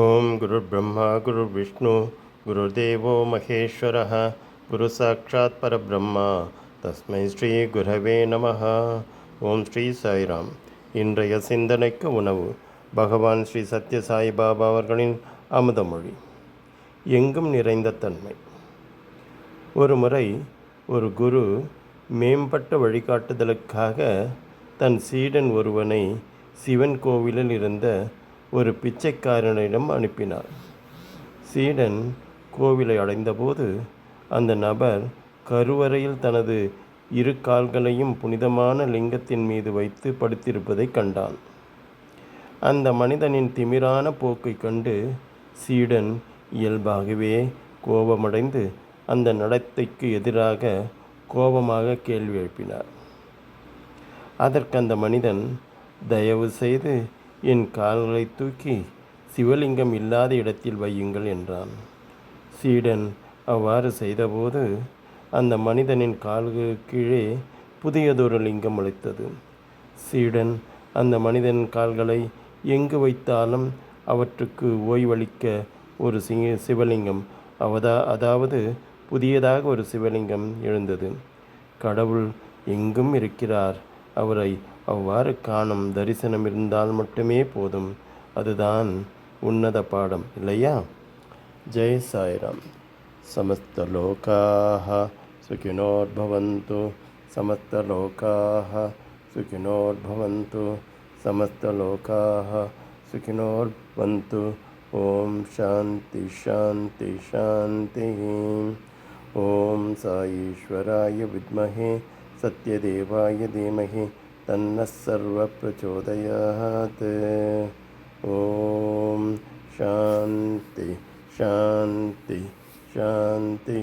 ओम गुरुर्ब्रह्मा गुरुर्विष्णु गुरुर्देवो महेश्वरः गुरु साक्षात् परब्रह्म तस्मै ஸ்ரீ குரவே நமः. ஓம் ஸ்ரீ சாய்ராம். இன்றைய சிந்தனைக்கு உணவு பகவான் ஸ்ரீ சத்ய சாய் பாபா அவர்களின் அமுதமொழி. எங்கும் நிறைந்த தன்மை. ஒரு முறை ஒரு குரு மேம்பட்ட வழிகாட்டுதலுக்காக தன் சீடன் ஒருவனை சிவன் கோவிலில் இருந்த ஒரு பிச்சைக்காரனிடம் அனுப்பினார். சீடன் கோவிலை அடைந்தபோது அந்த நபர் கருவறையில் தனது இரு கால்களையும் புனிதமான லிங்கத்தின் மீது வைத்து படுத்திருப்பதை கண்டான். அந்த மனிதனின் திமிரான போக்கை கண்டு சீடன் இயல்பாகவே கோபமடைந்து அந்த நடத்தைக்கு எதிராக கோபமாக கேள்வி எழுப்பினார். அதற்கு அந்த மனிதன், தயவு செய்து என் கால்களை தூக்கி சிவலிங்கம் இல்லாத இடத்தில் வையுங்கள் என்றான். சீடன் அவ்வாறு செய்தபோது அந்த மனிதனின் கால்கள் கீழே புதியதொரு லிங்கம் முளைத்தது. சீடன் அந்த மனிதனின் கால்களை எங்கு வைத்தாலும் அவற்றுக்கு ஓய்வளிக்க ஒரு சிவலிங்கம் அதாவது புதியதாக ஒரு சிவலிங்கம் எழுந்தது. கடவுள் எங்கும் இருக்கிறார். அவரை அவ்வாறு காணும் தரிசனம் இருந்தால் மட்டுமே போதும். அதுதான் உன்னத பாடம், இல்லையா? ஜெய் சாய்ராம். சமஸ்த லோகாஹ சுகினோர்பவந்து. சமஸ்த லோகாஹ சுகினோர்பவந்து. சமஸ்த லோகாஹ சுகினோர்பவந்து. ஓம் சாந்தி சாந்தி சாந்தி. ஓம் சாயீஸ்வராய வித்மஹே सत्यदेवाय धीमहि तन्नः सर्वः प्रचोदयात्. ओम शांति शांति शांति.